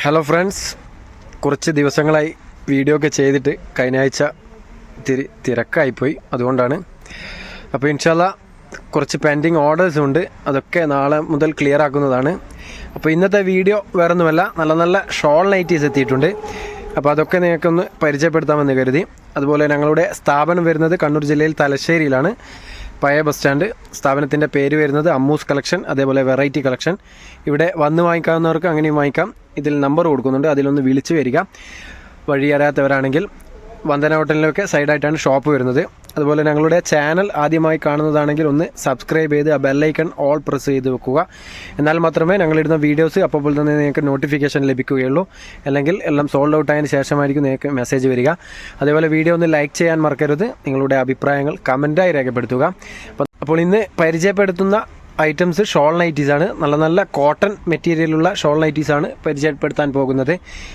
Hello friends, കുറച്ച് ദിവസങ്ങളായി video ഒക്കെ ചെയ്തിട്ട് കഴിഞ്ഞ ആഴ്ച ഇത്തിരി തിരക്കായിപ്പോയി, അതുകൊണ്ടാണ്. അപ്പോൾ ഇൻഷാല്ല കുറച്ച് പെൻഡിങ് ഓർഡേഴ്സ് ഉണ്ട്, അതൊക്കെ നാളെ മുതൽ ക്ലിയർ ആക്കുന്നതാണ്. അപ്പോൾ ഇന്നത്തെ വീഡിയോ വേറൊന്നുമല്ല, നല്ല നല്ല ഷോൾ നൈറ്റീസ് എത്തിയിട്ടുണ്ട്. അപ്പോൾ അതൊക്കെ നിങ്ങൾക്കൊന്ന് പരിചയപ്പെടുത്താമെന്ന് കരുതി. അതുപോലെ ഞങ്ങളുടെ സ്ഥാപനം വരുന്നത് കണ്ണൂർ ജില്ലയിൽ തലശ്ശേരിയിലാണ്, പഴയ ബസ് സ്റ്റാൻഡ്. സ്ഥാപനത്തിൻ്റെ പേര് വരുന്നത് അമ്മൂസ് കളക്ഷൻ, അതേപോലെ വെറൈറ്റി കളക്ഷൻ. ഇവിടെ വന്ന് വാങ്ങിക്കാവുന്നവർക്ക് അങ്ങനെയും വാങ്ങിക്കാം. ഇതിൽ നമ്പർ കൊടുക്കുന്നുണ്ട്, അതിലൊന്ന് വിളിച്ച് വരിക. വഴി അറിയാത്തവരാണെങ്കിൽ വന്ദന ഹോട്ടലിലൊക്കെ സൈഡായിട്ടാണ് ഷോപ്പ് വരുന്നത്. അതുപോലെ ഞങ്ങളുടെ ചാനൽ ആദ്യമായി കാണുന്നതാണെങ്കിൽ ഒന്ന് സബ്സ്ക്രൈബ് ചെയ്ത് ആ ബെല്ലൈക്കൺ ഓൾ പ്രസ് ചെയ്ത് വെക്കുക. എന്നാൽ മാത്രമേ ഞങ്ങളിടുന്ന വീഡിയോസ് അപ്പോൾ തന്നെ നിങ്ങൾക്ക് നോട്ടിഫിക്കേഷൻ ലഭിക്കുകയുള്ളൂ. അല്ലെങ്കിൽ എല്ലാം സോൾഡ് ഔട്ട് ആയതിനു ശേഷമായിരിക്കും നിങ്ങൾക്ക് മെസ്സേജ് വരിക. അതേപോലെ വീഡിയോ ഒന്ന് ലൈക്ക് ചെയ്യാൻ മറക്കരുത്. നിങ്ങളുടെ അഭിപ്രായങ്ങൾ കമൻറ്റായി രേഖപ്പെടുത്തുക. അപ്പോൾ ഇന്ന് പരിചയപ്പെടുത്തുന്ന ഐറ്റംസ് ഷോൾ നൈറ്റീസാണ്. നല്ല നല്ല കോട്ടൺ മെറ്റീരിയലുള്ള ഷോൾ നൈറ്റീസാണ് പരിചയപ്പെടുത്താൻ പോകുന്നത്.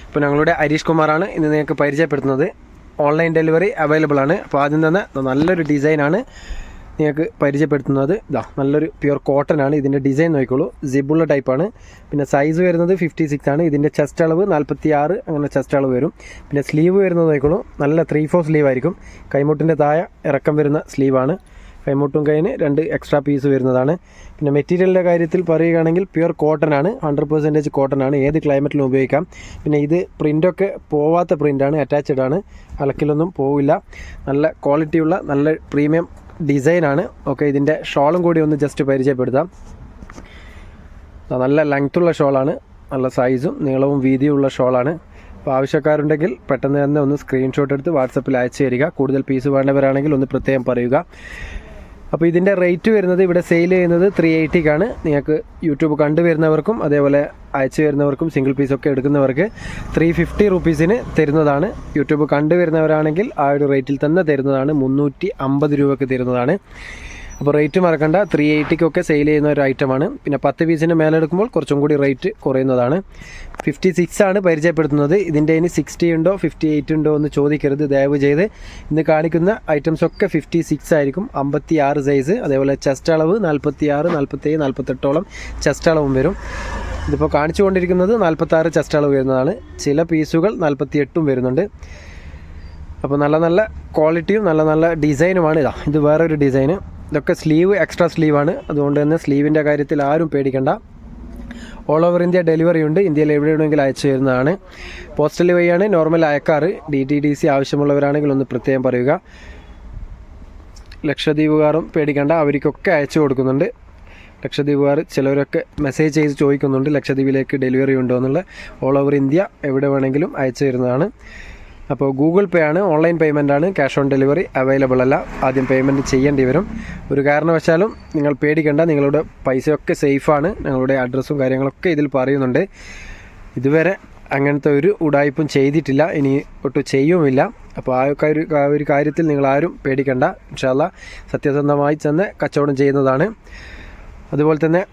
അപ്പോൾ ഞങ്ങളുടെ ഹരീഷ് കുമാറാണ് ഇന്ന് നിങ്ങൾക്ക് പരിചയപ്പെടുത്തുന്നത്. ഓൺലൈൻ ഡെലിവറി അവൈലബിൾ ആണ്. അപ്പോൾ ആദ്യം തന്നെ നല്ലൊരു ഡിസൈനാണ് നിങ്ങൾക്ക് പരിചയപ്പെടുത്തുന്നത്. നല്ലൊരു പ്യുർ കോട്ടൺ ആണ്. ഇതിൻ്റെ ഡിസൈൻ നോക്കിക്കോളൂ, സിബുള്ള ടൈപ്പാണ്. പിന്നെ സൈസ് വരുന്നത് 56 ആണ്. ഇതിൻ്റെ ചെസ്റ്റ് അളവ് 46, അങ്ങനെ ചെസ്റ്റ് അളവ് വരും. പിന്നെ സ്ലീവ് വരുന്നത് നോക്കിക്കോളൂ, നല്ല 3/4 സ്ലീവ് ആയിരിക്കും. കൈമുട്ടിൻ്റെ താഴെ ഇറക്കം വരുന്ന സ്ലീവാണ്. കൈമുട്ടും കൈന് 2 എക്സ്ട്രാ പീസ് വരുന്നതാണ്. പിന്നെ മെറ്റീരിയലിൻ്റെ കാര്യത്തിൽ പറയുകയാണെങ്കിൽ പ്യുർ കോട്ടൺ ആണ്, 100% കോട്ടൺ ആണ്. ഏത് ക്ലൈമറ്റിലും ഉപയോഗിക്കാം. പിന്നെ ഇത് പ്രിൻ്റൊക്കെ പോവാത്ത പ്രിൻ്റാണ്, അറ്റാച്ച്ഡ് ആണ്, അലക്കിലൊന്നും പോവില്ല. നല്ല ക്വാളിറ്റിയുള്ള നല്ല പ്രീമിയം ഡിസൈനാണ്. ഓക്കെ, ഇതിൻ്റെ ഷോളും കൂടി ഒന്ന് ജസ്റ്റ് പരിചയപ്പെടുത്താം. നല്ല ലെങ്ത്തുള്ള ഷോളാണ്, നല്ല സൈസും നീളവും വീതിയുള്ള ഷോളാണ്. അപ്പോൾ ആവശ്യക്കാരുണ്ടെങ്കിൽ പെട്ടെന്ന് തന്നെ ഒന്ന് സ്ക്രീൻഷോട്ട് എടുത്ത് വാട്സപ്പിൽ അയച്ചു തരിക. കൂടുതൽ പീസ് വേണ്ടവരാണെങ്കിൽ ഒന്ന് പ്രത്യേകം പറയുക. അപ്പോൾ ഇതിൻ്റെ റേറ്റ് വരുന്നത് ഇവിടെ സെയിൽ ചെയ്യുന്നത് 380ക്കാണ്. നിങ്ങൾക്ക് യൂട്യൂബ് കണ്ടുവരുന്നവർക്കും അതേപോലെ അയച്ചു വരുന്നവർക്കും സിംഗിൾ പീസൊക്കെ എടുക്കുന്നവർക്ക് 350 റുപ്പീസിന് തരുന്നതാണ്. യൂട്യൂബ് കണ്ടുവരുന്നവരാണെങ്കിൽ ആ ഒരു റേറ്റിൽ തന്നെ തരുന്നതാണ്, 350 രൂപയ്ക്ക് തരുന്നതാണ്. അപ്പോൾ റേറ്റ് മറക്കണ്ട, 380ക്കൊക്കെ സെയിൽ ചെയ്യുന്ന ഒരു ഐറ്റമാണ്. പിന്നെ 10 പീസിന് മേലെടുക്കുമ്പോൾ കുറച്ചും കൂടി റേറ്റ് കുറയുന്നതാണ്. 56 ആണ് പരിചയപ്പെടുത്തുന്നത്. ഇതിൻ്റെ ഇനി 60 ഉണ്ടോ 58 ഉണ്ടോ എന്ന് ചോദിക്കരുത് ദയവ് ചെയ്ത്. ഇന്ന് കാണിക്കുന്ന ഐറ്റംസൊക്കെ 56 ആയിരിക്കും. 56 സൈസ്, അതേപോലെ ചെസ്റ്റ് അളവ് 46, 47, 48ഓളം ചെസ്റ്റ് അളവും വരും. ഇതിപ്പോൾ കാണിച്ചുകൊണ്ടിരിക്കുന്നത് 46 ചെസ്റ്റ് അളവ് വരുന്നതാണ്. ചില പീസുകൾ 48ഉം വരുന്നുണ്ട്. അപ്പോൾ നല്ല നല്ല ക്വാളിറ്റിയും നല്ല നല്ല ഡിസൈനുമാണ്. ഇത് വേറൊരു ഡിസൈന്. ഇതൊക്കെ സ്ലീവ് എക്സ്ട്രാ സ്ലീവാണ്, അതുകൊണ്ട് തന്നെ സ്ലീവിൻ്റെ കാര്യത്തിൽ ആരും പേടിക്കണ്ട. ഓൾ ഓവർ ഇന്ത്യ ഡെലിവറി ഉണ്ട്. ഇന്ത്യയിൽ എവിടെ വേണമെങ്കിലും അയച്ചു തരുന്നതാണ്. പോസ്റ്റൽ വഴിയാണ് നോർമൽ അയക്കാറ്. DTDC ആവശ്യമുള്ളവരാണെങ്കിൽ ഒന്ന് പ്രത്യേകം പറയുക. ലക്ഷദ്വീപുകാരും പേടിക്കണ്ട, അവർക്കൊക്കെ അയച്ചു കൊടുക്കുന്നുണ്ട്. ലക്ഷദ്വീപുകാർ ചിലവരൊക്കെ മെസ്സേജ് ചെയ്ത് ചോദിക്കുന്നുണ്ട് ലക്ഷദ്വീപിലേക്ക് ഡെലിവറി ഉണ്ടോ എന്നുള്ള. ഓൾ ഓവർ ഇന്ത്യ എവിടെ വേണമെങ്കിലും അയച്ചു തരുന്നതാണ്. അപ്പോൾ ഗൂഗിൾ പേ ആണ്, ഓൺലൈൻ പേയ്മെൻ്റ് ആണ്, ക്യാഷ് ഓൺ ഡെലിവറി അവൈലബിൾ അല്ല. ആദ്യം പേയ്മെൻറ്റ് ചെയ്യേണ്ടി വരും. ഒരു കാരണവശാലും നിങ്ങൾ പേടിക്കേണ്ട, നിങ്ങളുടെ പൈസയൊക്കെ സേഫാണ്. ഞങ്ങളുടെ അഡ്രസ്സും കാര്യങ്ങളൊക്കെ ഇതിൽ പറയുന്നുണ്ട്. ഇതുവരെ അങ്ങനത്തെ ഒരു ഉടായ്പും ചെയ്തിട്ടില്ല, ഇനി ഒട്ടും ചെയ്യുമില്ല. അപ്പോൾ ആ ഒരു കാര്യത്തിൽ നിങ്ങളാരും പേടിക്കേണ്ട. ഇൻഷാ അല്ലാഹ് സത്യസന്ധമായി തന്നെ കച്ചവടം ചെയ്യുന്നതാണ്. അതുപോലെ തന്നെ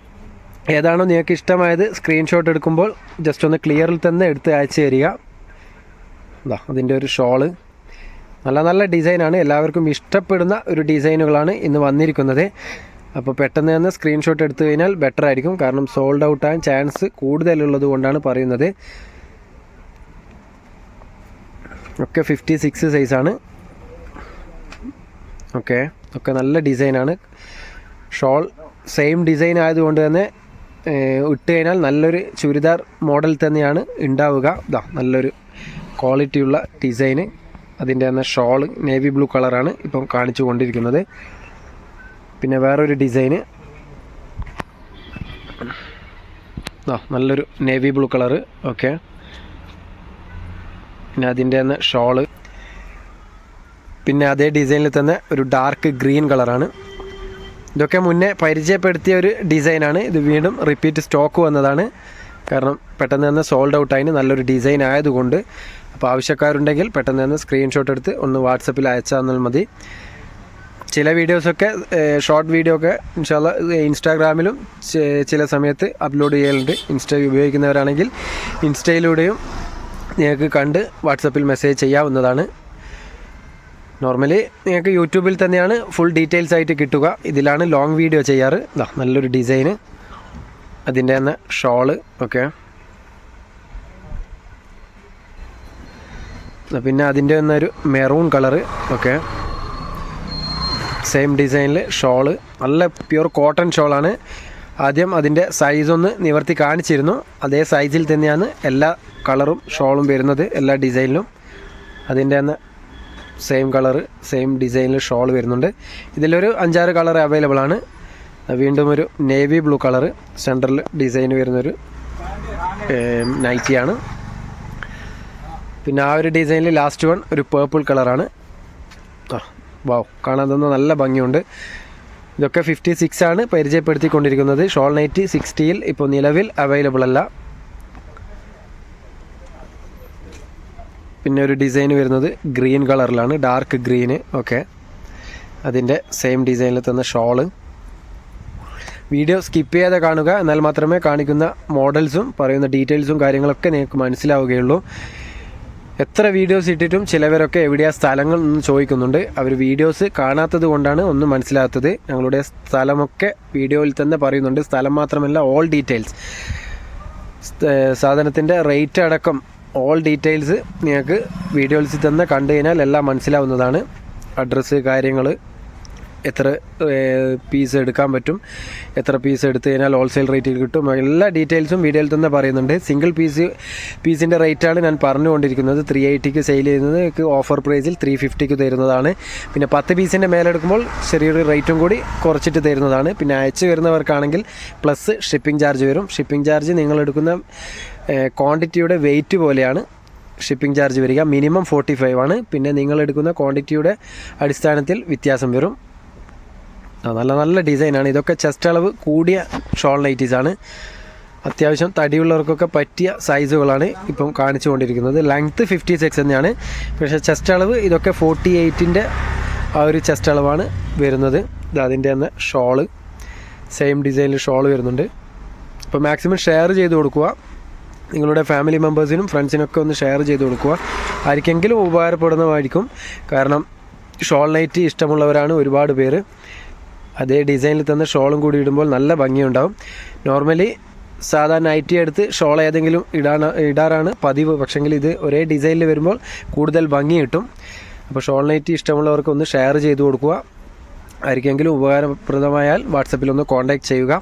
ഏതാണോ നിങ്ങൾക്ക് ഇഷ്ടമായത് സ്ക്രീൻഷോട്ട് എടുക്കുമ്പോൾ ജസ്റ്റ് ഒന്ന് ക്ലിയറിൽ തന്നെ എടുത്ത് അയച്ചു തരിക. അതിൻ്റെ ഒരു ഷോള് നല്ല നല്ല ഡിസൈനാണ്. എല്ലാവർക്കും ഇഷ്ടപ്പെടുന്ന ഒരു ഡിസൈനുകളാണ് ഇന്ന് വന്നിരിക്കുന്നത്. അപ്പോൾ പെട്ടെന്ന് തന്നെ സ്ക്രീൻഷോട്ട് എടുത്തു കഴിഞ്ഞാൽ ബെറ്റർ ആയിരിക്കും. കാരണം സോൾഡ് ഔട്ട് ആകാൻ ചാൻസ് കൂടുതലുള്ളത് കൊണ്ടാണ് പറയുന്നത്. ഒക്കെ 56 സൈസാണ്. ഓക്കെ, ഒക്കെ നല്ല ഡിസൈനാണ്. ഷോൾ സെയിം ഡിസൈൻ ആയതുകൊണ്ട് തന്നെ ഇട്ട് കഴിഞ്ഞാൽ നല്ലൊരു ചുരിദാർ മോഡൽ തന്നെയാണ് ഉണ്ടാവുക. നല്ലൊരു ക്വാളിറ്റിയുള്ള ഡിസൈന്. അതിൻ്റെ തന്നെ ഷോള് നേവി ബ്ലൂ കളറാണ് ഇപ്പം കാണിച്ചു കൊണ്ടിരിക്കുന്നത്. പിന്നെ വേറൊരു ഡിസൈന് നല്ലൊരു നേവി ബ്ലൂ കളറ്. ഓക്കെ, പിന്നെ അതിൻ്റെ തന്നെ ഷോള്. പിന്നെ അതേ ഡിസൈനിൽ തന്നെ ഒരു ഡാർക്ക് ഗ്രീൻ കളറാണ്. ഇതൊക്കെ മുന്നേ പരിചയപ്പെടുത്തിയ ഒരു ഡിസൈനാണ്. ഇത് വീണ്ടും റിപ്പീറ്റ് സ്റ്റോക്ക് വന്നതാണ്. കാരണം പെട്ടെന്ന് തന്നെ സോൾഡ് ഔട്ട് ആയി, നല്ലൊരു ഡിസൈൻ ആയതുകൊണ്ട്. അപ്പോൾ ആവശ്യക്കാരുണ്ടെങ്കിൽ പെട്ടെന്ന് തന്നെ സ്ക്രീൻഷോട്ട് എടുത്ത് ഒന്ന് വാട്സപ്പിൽ അയച്ചാൽ മതി. ചില വീഡിയോസൊക്കെ ഷോർട്ട് വീഡിയോ ഒക്കെ ഇൻഷാ അല്ലാഹ് ഇൻസ്റ്റാഗ്രാമിലും ചില സമയത്ത് അപ്ലോഡ് ചെയ്യലുണ്ട്. ഇൻസ്റ്റ ഉപയോഗിക്കുന്നവരാണെങ്കിൽ ഇൻസ്റ്റയിലൂടെയും നിങ്ങൾക്ക് കണ്ട് വാട്സപ്പിൽ മെസ്സേജ് ചെയ്യാവുന്നതാണ്. നോർമലി നിങ്ങൾക്ക് യൂട്യൂബിൽ തന്നെയാണ് ഫുൾ ഡീറ്റെയിൽസ് ആയിട്ട് കിട്ടുക. ഇതിലാണ് ലോങ് വീഡിയോ ചെയ്യാറ്. നല്ലൊരു ഡിസൈന്, അതിൻ്റെ തന്നെ ഷോള്. ഓക്കെ, പിന്നെ അതിൻ്റെ തന്നെ ഒരു മെറൂൺ കളറ്. ഓക്കെ, സെയിം ഡിസൈനിൽ ഷോള്, നല്ല പ്യുർ കോട്ടൺ ഷോളാണ്. ആദ്യം അതിൻ്റെ സൈസൊന്ന് നിവർത്തി കാണിച്ചിരുന്നു. അതേ സൈസിൽ തന്നെയാണ് എല്ലാ കളറും ഷോളും വരുന്നത്, എല്ലാ ഡിസൈനിലും. അതിൻ്റെ തന്നെ സെയിം കളറ് സെയിം ഡിസൈനിൽ ഷോൾ വരുന്നുണ്ട്. ഇതിലൊരു 5-6 കളർ അവൈലബിൾ ആണ്. വീണ്ടും ഒരു നേവി ബ്ലൂ കളറ് സെൻറ്ററിൽ ഡിസൈൻ വരുന്നൊരു നൈറ്റിയാണ്. പിന്നെ ആ ഒരു ഡിസൈനിൽ ലാസ്റ്റ് വൺ ഒരു പേർപ്പിൾ കളറാണ്. വാവ്, കാണാൻ തന്നെ നല്ല ഭംഗിയുണ്ട്. ഇതൊക്കെ 56 ആണ് പരിചയപ്പെടുത്തിക്കൊണ്ടിരിക്കുന്നത്. ഷോൾ നൈറ്റി 60യിൽ ഇപ്പോൾ നിലവിൽ അവൈലബിൾ അല്ല. പിന്നെ ഒരു ഡിസൈൻ വരുന്നത് ഗ്രീൻ കളറിലാണ്, ഡാർക്ക് ഗ്രീന്. ഓക്കെ, അതിൻ്റെ സെയിം ഡിസൈനിൽ തന്നെ ഷോള്. വീഡിയോ സ്കിപ്പ് ചെയ്യാതെ കാണുക, എന്നാൽ മാത്രമേ കാണിക്കുന്ന മോഡൽസും പറയുന്ന ഡീറ്റെയിൽസും കാര്യങ്ങളൊക്കെ നിങ്ങൾക്ക് മനസ്സിലാവുകയുള്ളൂ. എത്ര വീഡിയോസ് ഇട്ടിട്ടും ചിലവരൊക്കെ എവിടെയാണ് സ്ഥലങ്ങൾ എന്ന് ചോദിക്കുന്നുണ്ട്. അവർ വീഡിയോസ് കാണാത്തത് കൊണ്ടാണ് ഒന്നും മനസ്സിലാത്തത്. ഞങ്ങളുടെ സ്ഥലമൊക്കെ വീഡിയോയിൽ തന്നെ പറയുന്നുണ്ട്. സ്ഥലം മാത്രമല്ല, ഓൾ ഡീറ്റെയിൽസ്, സാധനത്തിൻ്റെ റേറ്റ് അടക്കം ഓൾ ഡീറ്റെയിൽസ് നിങ്ങൾക്ക് വീഡിയോസിൽ തന്നെ കണ്ടു കഴിഞ്ഞാൽ എല്ലാം മനസ്സിലാവുന്നതാണ്. അഡ്രസ്സ്, കാര്യങ്ങൾ, എത്ര പീസ് എടുക്കാൻ പറ്റും, എത്ര പീസ് എടുത്തു കഴിഞ്ഞാൽ ഹോൾസെയിൽ റേറ്റിൽ കിട്ടും, എല്ലാ ഡീറ്റെയിൽസും വീഡിയോയിൽ തന്നെ പറയുന്നുണ്ട്. സിംഗിൾ പീസിൻ്റെ റേറ്റാണ് ഞാൻ പറഞ്ഞുകൊണ്ടിരിക്കുന്നത്. 380ക്ക് സെയിൽ ചെയ്യുന്നത് ഓഫർ പ്രൈസിൽ 350ക്ക് തരുന്നതാണ്. പിന്നെ 10 പീസിൻ്റെ മേലെടുക്കുമ്പോൾ ചെറിയൊരു റേറ്റും കൂടി കുറച്ചിട്ട് തരുന്നതാണ്. പിന്നെ അയച്ചു വരുന്നവർക്കാണെങ്കിൽ പ്ലസ് ഷിപ്പിംഗ് ചാർജ് വരും. ഷിപ്പിംഗ് ചാർജ് നിങ്ങളെടുക്കുന്ന ക്വാണ്ടിറ്റിയുടെ വെയിറ്റ് പോലെയാണ് ഷിപ്പിംഗ് ചാർജ് വരിക. മിനിമം 45 ആണ്. പിന്നെ നിങ്ങളെടുക്കുന്ന ക്വാണ്ടിറ്റിയുടെ അടിസ്ഥാനത്തിൽ വ്യത്യാസം വരും. നല്ല നല്ല ഡിസൈനാണ്. ഇതൊക്കെ ചെസ്റ്റ് അളവ് കൂടിയ ഷോൾ നൈറ്റീസാണ്. അത്യാവശ്യം തടിയുള്ളവർക്കൊക്കെ പറ്റിയ സൈസുകളാണ് ഇപ്പം കാണിച്ചു കൊണ്ടിരിക്കുന്നത്. ലെങ്ത്ത് 56 തന്നെയാണ്, പക്ഷേ ചെസ്റ്റ് അളവ് ഇതൊക്കെ 48ൻ്റെ ആ ഒരു ചെസ്റ്റ് അളവാണ് വരുന്നത്. അതിൻ്റെ തന്നെ ഷോള് സെയിം ഡിസൈനിൽ ഷോൾ വരുന്നുണ്ട്. അപ്പോൾ മാക്സിമം ഷെയർ ചെയ്ത് കൊടുക്കുക. നിങ്ങളുടെ ഫാമിലി മെമ്പേഴ്സിനും ഫ്രണ്ട്സിനൊക്കെ ഒന്ന് ഷെയർ ചെയ്ത് കൊടുക്കുക. ആർക്കെങ്കിലും ഉപകാരപ്പെടുന്നതായിരിക്കും. കാരണം ഷോൾ നൈറ്റി ഇഷ്ടമുള്ളവരാണ് ഒരുപാട് പേര്. അതേ ഡിസൈനിൽ തന്നെ ഷോളും കൂടി ഇടുമ്പോൾ നല്ല ഭംഗിയുണ്ടാവും. നോർമലി സാധാരണ നൈറ്റി എടുത്ത് ഷോൾ ഏതെങ്കിലും ഇടാറാണ് പതിവ്. പക്ഷെങ്കിൽ ഇത് ഒരേ ഡിസൈനിൽ വരുമ്പോൾ കൂടുതൽ ഭംഗി കിട്ടും. അപ്പോൾ ഷോൾ നൈറ്റി ഇഷ്ടമുള്ളവർക്ക് ഒന്ന് ഷെയർ ചെയ്ത് കൊടുക്കുക. ആർക്കെങ്കിലും ഉപകാരപ്രദമായാൽ വാട്സപ്പിലൊന്ന് കോൺടാക്റ്റ് ചെയ്യുക.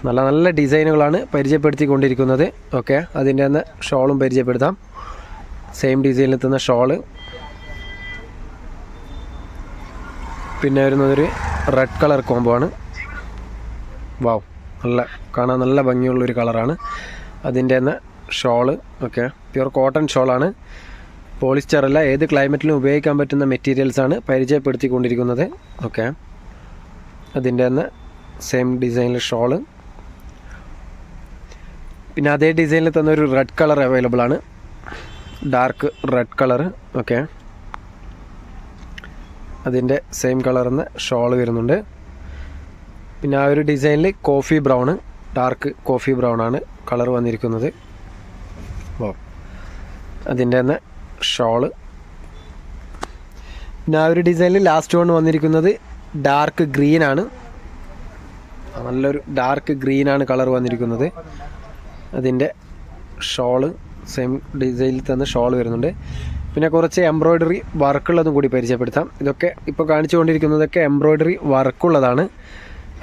നല്ല നല്ല ഡിസൈനുകളാണ് പരിചയപ്പെടുത്തിക്കൊണ്ടിരിക്കുന്നത്. ഓക്കെ, അതിൻ്റെ തന്നെ ഷോളും പരിചയപ്പെടുത്താം. സെയിം ഡിസൈനിൽ തന്നെ ഷോള്. പിന്നെ വരുന്നതൊരു റെഡ് കളർ കോംബോ ആണ്. വാവ്, കാണാൻ നല്ല ഭംഗിയുള്ളൊരു കളറാണ്. അതിൻ്റെ തന്നെ ഷോള്. ഓക്കെ, പ്യുർ കോട്ടൺ ഷോളാണ്, പോളിസ്റ്റർ അല്ല. ഏത് ക്ലൈമറ്റിലും ഉപയോഗിക്കാൻ പറ്റുന്ന മെറ്റീരിയൽസാണ് പരിചയപ്പെടുത്തിക്കൊണ്ടിരിക്കുന്നത്. ഓക്കെ, അതിൻ്റെ തന്നെ സെയിം ഡിസൈനിൽ ഷോള്. പിന്നെ അതേ ഡിസൈനിൽ തന്നെ ഒരു റെഡ് കളർ അവൈലബിൾ ആണ്, ഡാർക്ക് റെഡ് കളർ. ഓക്കെ, അതിൻ്റെ സെയിം കളറിന്ന് ഷോൾ വരുന്നുണ്ട്. പിന്നെ ആ ഒരു ഡിസൈനിൽ coffee brown, dark coffee brown ആണ് കളർ വന്നിരിക്കുന്നത്. അതിൻ്റെ തന്നെ ഷോള്. പിന്നെ ആ ഒരു ഡിസൈനിൽ ലാസ്റ്റ് വൺ വന്നിരിക്കുന്നത് ഡാർക്ക് ഗ്രീൻ ആണ്. നല്ലൊരു ഡാർക്ക് ഗ്രീനാണ് കളർ വന്നിരിക്കുന്നത്. അതിൻ്റെ ഷോള് സെയിം ഡിസൈനിൽ തന്നെ ഷോൾ വരുന്നുണ്ട്. പിന്നെ കുറച്ച് എംബ്രോയ്ഡറി വർക്കുള്ളതും കൂടി പരിചയപ്പെടുത്താം. ഇതൊക്കെ ഇപ്പോൾ കാണിച്ചുകൊണ്ടിരിക്കുന്നതൊക്കെ എംബ്രോയ്ഡറി വർക്കുള്ളതാണ്.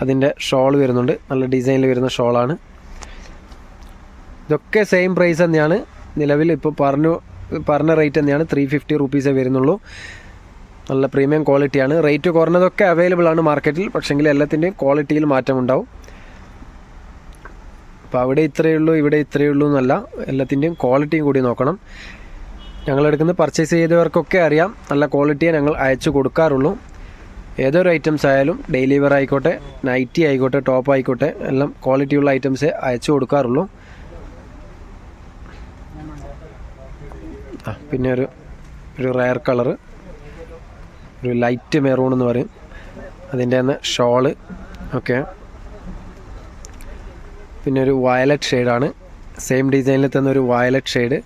അതിൻ്റെ ഷോൾ വരുന്നുണ്ട്, നല്ല ഡിസൈനിൽ വരുന്ന ഷോളാണ്. ഇതൊക്കെ സെയിം പ്രൈസ് തന്നെയാണ്. നിലവിൽ ഇപ്പോൾ പറഞ്ഞ റേറ്റ് തന്നെയാണ്, 350 റുപ്പീസേ വരുന്നുള്ളൂ. നല്ല പ്രീമിയം ക്വാളിറ്റിയാണ്. റേറ്റ് കുറഞ്ഞതൊക്കെ അവൈലബിൾ ആണ് മാർക്കറ്റിൽ. പക്ഷെങ്കിൽ എല്ലാത്തിൻ്റെയും ക്വാളിറ്റിയിൽ മാറ്റമുണ്ടാവും. അപ്പോൾ അവിടെ ഇത്രയേ ഉള്ളൂ, ഇവിടെ ഇത്രയേ ഉള്ളൂ എന്നല്ല, എല്ലാത്തിൻ്റെയും ക്വാളിറ്റിയും കൂടി നോക്കണം. ഞങ്ങളെടുക്കുന്ന പർച്ചേസ് ചെയ്തവർക്കൊക്കെ അറിയാം, നല്ല ക്വാളിറ്റിയെ ഞങ്ങൾ അയച്ചു കൊടുക്കാറുള്ളൂ. ഏതൊരു ഐറ്റംസ് ആയാലും, ഡെയിലി വെയർ ആയിക്കോട്ടെ, നൈറ്റി ആയിക്കോട്ടെ, ടോപ്പ് ആയിക്കോട്ടെ, എല്ലാം ക്വാളിറ്റിയുള്ള ഐറ്റംസേ അയച്ചു കൊടുക്കാറുള്ളൂ. പിന്നെ ഒരു റയർ കളറ്, ഒരു ലൈറ്റ് മെറൂൺ എന്ന് പറയും. അതിൻ്റെ തന്നെ ഷോള്. ഓക്കെ, പിന്നെ ഒരു വയലറ്റ് ഷെയ്ഡാണ്, സെയിം ഡിസൈനിൽ തന്നെ ഒരു വയലറ്റ് ഷെയ്ഡ്.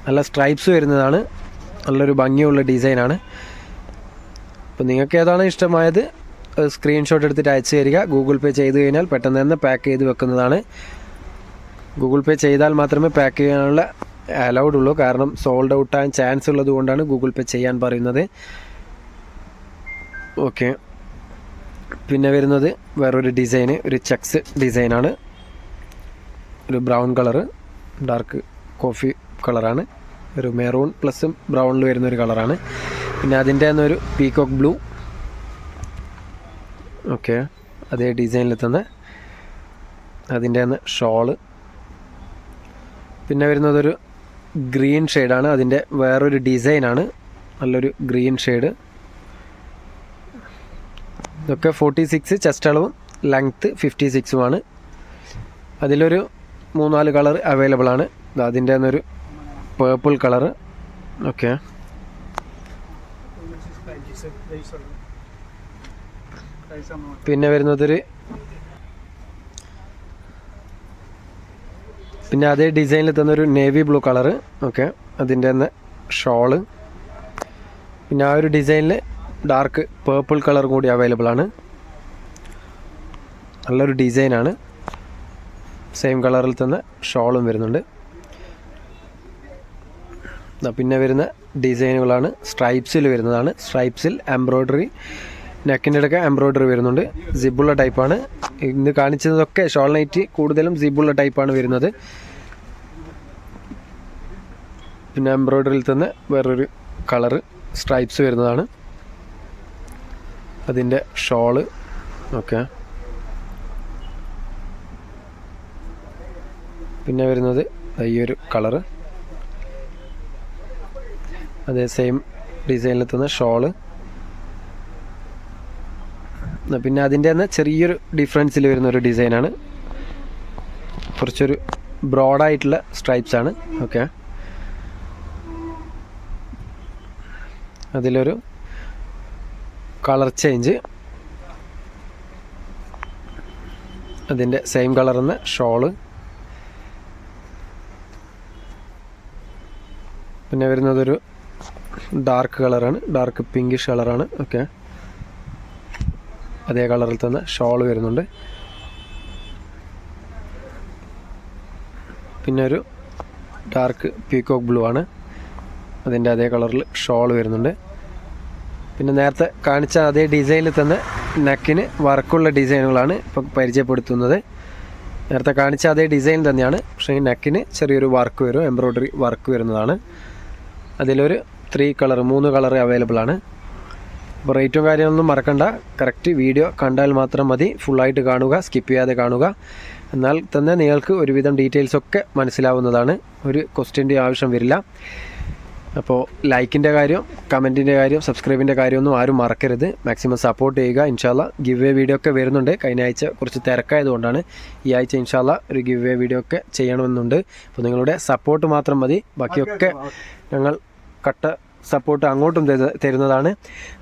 നല്ല സ്ട്രൈപ്സ് വരുന്നതാണ്, നല്ലൊരു ഭംഗിയുള്ള ഡിസൈനാണ്. അപ്പോൾ നിങ്ങൾക്ക് ഏതാണ് ഇഷ്ടമായത് സ്ക്രീൻഷോട്ട് എടുത്തിട്ട് അയച്ചു തരിക. ഗൂഗിൾ പേ ചെയ്ത് കഴിഞ്ഞാൽ പെട്ടെന്ന് തന്നെ പാക്ക് ചെയ്ത് വെക്കുന്നതാണ്. ഗൂഗിൾ പേ ചെയ്താൽ മാത്രമേ പാക്ക് ചെയ്യാനുള്ള അലൗഡ് ഉള്ളൂ. കാരണം സോൾഡ് ഔട്ട് ആകാൻ ചാൻസ് ഉള്ളത് കൊണ്ടാണ് ഗൂഗിൾ പേ ചെയ്യാൻ പറയുന്നത്. ഓക്കെ, പിന്നെ വരുന്നത് വേറൊരു ഡിസൈന്, ഒരു ചെക്സ് ഡിസൈനാണ്. ഒരു ബ്രൗൺ കളറ്, ഡാർക്ക് കോഫി കളറാണ്. ഒരു മെറൂൺ പ്ലസ് ബ്രൗണിൽ വരുന്നൊരു കളറാണ്. പിന്നെ അതിൻ്റെ തന്നെ ഒരു പീകോക്ക് ബ്ലൂ. ഓക്കെ, അതേ ഡിസൈനിൽ തന്നെ അതിൻ്റെ തന്നെ ഷോള്. പിന്നെ വരുന്നതൊരു ഗ്രീൻ ഷെയ്ഡാണ്. അതിൻ്റെ വേറൊരു ഡിസൈനാണ്, നല്ലൊരു ഗ്രീൻ ഷെയ്ഡ്. ഇതൊക്കെ 46 ചെസ്റ്റ് അളവും ലെങ്ത്ത് 56ഉമാണ്. അതിലൊരു 3-4 കളർ അവൈലബിൾ ആണ്. അതിൻ്റെ തന്നെ ഒരു പേർപ്പിൾ കളറ്. ഓക്കെ, പിന്നെ വരുന്നതൊരു പിന്നെ അതേ ഡിസൈനിൽ തന്നൊരു നേവി ബ്ലൂ കളറ്. ഓക്കെ, അതിൻ്റെ തന്നെ ഷോള്. പിന്നെ ആ ഒരു ഡിസൈനിൽ ഡാർക്ക് പേർപ്പിൾ കളർ കൂടി അവൈലബിൾ ആണ്. നല്ലൊരു ഡിസൈനാണ്. സെയിം കളറിൽ തന്നെ ഷോളും വരുന്നുണ്ട്. പിന്നെ വരുന്ന ഡിസൈനുകളാണ് സ്ട്രൈപ്സിൽ വരുന്നതാണ്. സ്ട്രൈപ്സിൽ എംബ്രോയ്ഡറി, നെക്കിൻ്റെ ഇടയ്ക്ക് എംബ്രോയ്ഡറി വരുന്നുണ്ട്. സിബുള്ള ടൈപ്പാണ്. ഇന്ന് കാണിച്ചതൊക്കെ ഷോൾ നൈറ്റ് കൂടുതലും സിബുള്ള ടൈപ്പാണ് വരുന്നത്. പിന്നെ എംബ്രോയ്ഡറിയിൽ തന്നെ വേറൊരു കളറ് സ്ട്രൈപ്സ് വരുന്നതാണ്. അതിൻ്റെ ഷോള്. ഓക്കെ, പിന്നെ വരുന്നത് ഈ ഒരു കളറ്, അതേ സെയിം ഡിസൈനിൽ തന്നെ ഷോള്. പിന്നെ അതിൻ്റെ തന്നെ ചെറിയൊരു ഡിഫറൻസിൽ വരുന്നൊരു ഡിസൈനാണ്. കുറച്ചൊരു ബ്രോഡായിട്ടുള്ള സ്ട്രൈപ്സാണ്. ഓക്കെ, അതിലൊരു കളർ ചേഞ്ച്. അതിൻ്റെ സെയിം കളർ തന്നെ ഷോള്. പിന്നെ വരുന്നതൊരു ഡാർക്ക് കളറാണ്, ഡാർക്ക് പിങ്കിഷ് കളറാണ്. ഓക്കെ, അതേ കളറിൽ തന്നെ ഷോൾ വരുന്നുണ്ട്. പിന്നെ ഒരു ഡാർക്ക് പീകോക്ക് ബ്ലൂ ആണ്. അതിൻ്റെ അതേ കളറിൽ ഷോൾ വരുന്നുണ്ട്. പിന്നെ നേരത്തെ കാണിച്ച അതേ ഡിസൈനിൽ തന്നെ നെക്കിന് വർക്കുള്ള ഡിസൈനുകളാണ് ഇപ്പോൾ പരിചയപ്പെടുത്തുന്നത്. നേരത്തെ കാണിച്ച അതേ ഡിസൈൻ തന്നെയാണ്, പക്ഷേ ഈ നെക്കിന് ചെറിയൊരു വർക്ക് വരും, എംബ്രോയ്ഡറി വർക്ക് വരുന്നതാണ്. അതിലൊരു 3 കളർ അവൈലബിൾ ആണ്. അപ്പോൾ റേറ്റും കാര്യങ്ങളൊന്നും മറക്കണ്ട. കറക്റ്റ് വീഡിയോ കണ്ടാൽ മാത്രം മതി. ഫുള്ളായിട്ട് കാണുക, സ്കിപ്പ് ചെയ്യാതെ കാണുക. എന്നാൽ തന്നെ നിങ്ങൾക്ക് ഒരുവിധം ഡീറ്റെയിൽസൊക്കെ മനസ്സിലാവുന്നതാണ്. ഒരു ക്വസ്റ്റ്യൻ്റെ ആവശ്യം വരില്ല. അപ്പോൾ ലൈക്കിൻ്റെ കാര്യം, കമൻറ്റിൻ്റെ കാര്യം, സബ്സ്ക്രൈബിൻ്റെ കാര്യമൊന്നും ആരും മറക്കരുത്. മാക്സിമം സപ്പോർട്ട് ചെയ്യുക. ഇൻഷാല്ല ഗിവ് വേ വീഡിയോ ഒക്കെ വരുന്നുണ്ട്. കഴിഞ്ഞ ആഴ്ച കുറച്ച് തിരക്കായതുകൊണ്ടാണ് ഈ ആഴ്ച ഇൻഷാല്ല ഒരു ഗിവ് വേ വീഡിയോ ഒക്കെ ചെയ്യണമെന്നുണ്ട്. അപ്പോൾ നിങ്ങളുടെ സപ്പോർട്ട് മാത്രം മതി. ബാക്കിയൊക്കെ ഞങ്ങൾ കട്ട സപ്പോർട്ട് അങ്ങോട്ടും തരുന്നതാണ്.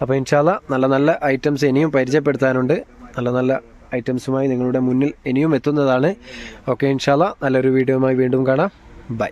അപ്പോൾ ഇൻഷാല്ല നല്ല നല്ല ഐറ്റംസ് ഇനിയും പരിചയപ്പെടുത്താനുണ്ട്. നല്ല നല്ല ഐറ്റംസുമായി നിങ്ങളുടെ മുന്നിൽ ഇനിയും എത്തുന്നതാണ്. ഓക്കെ, ഇൻഷാല്ല നല്ലൊരു വീഡിയോയുമായി വീണ്ടും കാണാം. ബൈ.